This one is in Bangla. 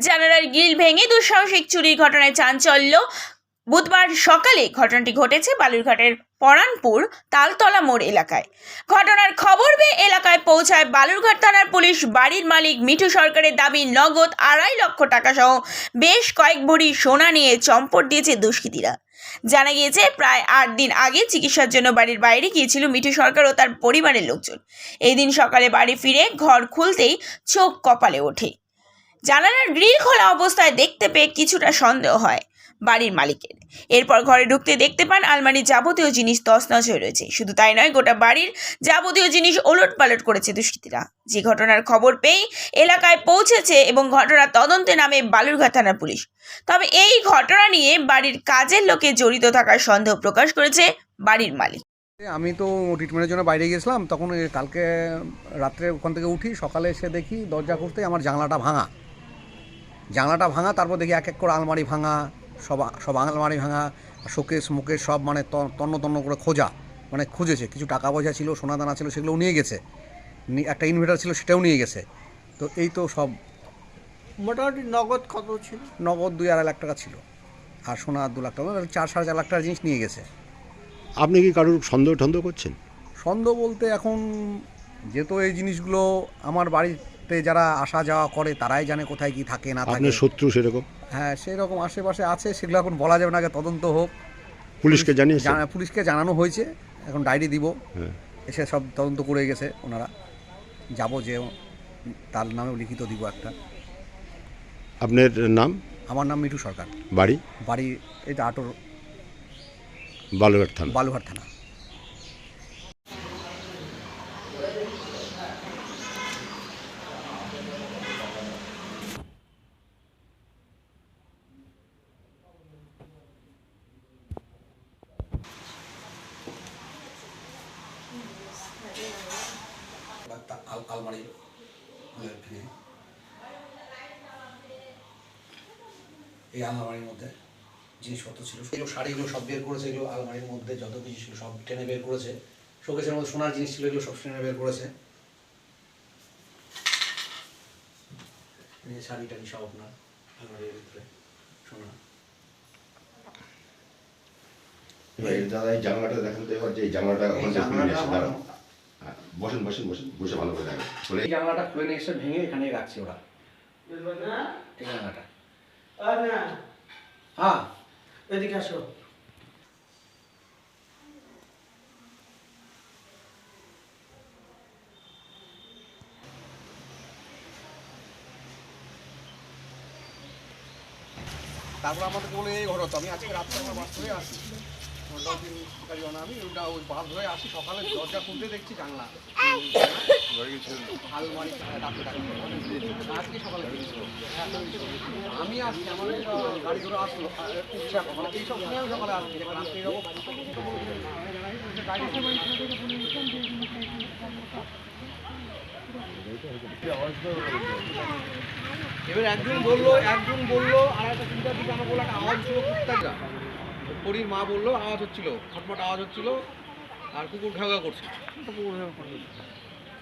জানালার গ্রিল ভেঙে দুঃসাহসিক চুরির ঘটনায় চাঞ্চল্য। বুধবার সকালে ঘটনাটি ঘটেছে বালুরঘাটের পরানপুর তালতলা মোড় এলাকায়। ঘটনার খবর পেয়ে এলাকায় পৌঁছায় বালুরঘাট থানার পুলিশ। বাড়ির মালিক মিঠু সরকারের দাবি নগদ 2.5 লক্ষ টাকা সহ বেশ কয়েক ভরি সোনা নিয়ে চম্পট দিয়েছে দুষ্কৃতীরা। জানা গিয়েছে প্রায় 8 দিন আগে চিকিৎসার জন্য বাড়ির বাইরে গিয়েছিল মিঠু সরকার ও তার পরিবারের লোকজন। এই দিন সকালে বাড়ি ফিরে ঘর খুলতেই চোখ কপালে ওঠে। জানালার গ্রিল খোলা অবস্থায় দেখতে পেয়ে কিছুটা সন্দেহ হয় বাড়ির মালিকের। এরপর ঘরে ঢুকতে দেখতে পান আলমারির যাবতীয় জিনিস তছনছ হয়ে রয়েছে। শুধু তাই নয়, গোটা বাড়ির যাবতীয় জিনিস ওলট পালট করেছে দুষ্কৃতীরা। যে ঘটনার খবর পেয়ে এলাকায় পৌঁছেছে এবং ঘটনার তদন্তে নামে বালুরঘাট থানার পুলিশ। তবে এই ঘটনা নিয়ে বাড়ির কাজের লোকে জড়িত থাকার সন্দেহ প্রকাশ করেছে বাড়ির মালিক। আমি তো ট্রিটমেন্টের জন্য বাইরে গিয়েছিলাম, তখন কালকে রাত্রে ওখান থেকে উঠি, সকালে এসে দেখি দরজা খুলতেই আমার জানলাটা ভাঙা। তারপর দেখি এক এক করে আলমারি ভাঙা, সব আলমারি ভাঙা, শোকেস মুকেশ সব মানে তন্ন করে খোঁজা, মানে খুঁজেছে। কিছু টাকা পয়সা ছিল, সোনা দানা ছিল, সেগুলোও নিয়ে গেছে। একটা ইনভার্টার ছিল, সেটাও নিয়ে গেছে। তো এই তো সব। মোটামুটি নগদ কত ছিল? নগদ 2-2.5 লাখ টাকা ছিল, আর সোনা 2 লাখ টাকা, 4-4.5 লাখ টাকার জিনিস নিয়ে গেছে। আপনি কি কারোর সন্দেহ করছেন? সন্দেহ বলতে এখন যেহেতু এই জিনিসগুলো আমার বাড়িতে যারা আসা যাওয়া করে তারাই জানে কোথায় কি থাকে না থাকে। আপনার শত্রু সেরকম? হ্যাঁ, সেরকম আশেপাশে আছে, সেগুলো এখন বলা যাবে না, আগে তদন্ত হোক। পুলিশকে জানিয়েছেন? পুলিশকে জানানো হয়েছে, এখন ডায়েরি দিব। হ্যাঁ, এসে সব তদন্ত করে গেছে ওনারা। যাব যে তার নামেও লিখিত দিব একটা। আপনার নাম? আমার নাম মিঠু সরকার। বাড়ি? এটা আটোর, বালুরঘাট থানা। আলমারি এই আলমারির মধ্যে জিনিসপত্র ছিল, এগুলো শাড়িগুলো সব বের করেছে। এগুলো আলমারির মধ্যে যত কিছু ছিল সব টেনে বের করেছে। শোকেসের মধ্যে সোনার জিনিস ছিল, এগুলো সব টেনে বের করেছে। শাড়ি টাড়ি সব আপনার আলমারির ভিতরে সোনা। দাদা এই জানলাটা দেখেন তো এবার, যে জানলাটা বসেন বসে ভালো করে দেখেন। এই জানলাটা খুলে নিয়ে এসে ভেঙে এখানেই রাখছে ওরা। এই জানলাটা হ্যাঁ, এদিকে আসো। তারপর আমাদেরকে বলে এই ঘর, আমি আজকে রাত্রে আমার বাস ধরে আসি, আমি ওই বাস ধরে আসি, সকালে দরজা খুলতে দেখছি জানলা আলমারি আজকে সকালে। আমি আসছি, আমার গাড়ি ধরে আসলো, মানে এই সব সময় সকালে আসছি। এবার একজন বললো আর একটা চিন্তার দিকে আমার বললো একটা আওয়াজ ছিল, কুত্তাটা পরীর মা বললো আওয়াজ হচ্ছিল, খটমট আওয়াজ হচ্ছিল, আর কুকুর ঘাওয়া করছে।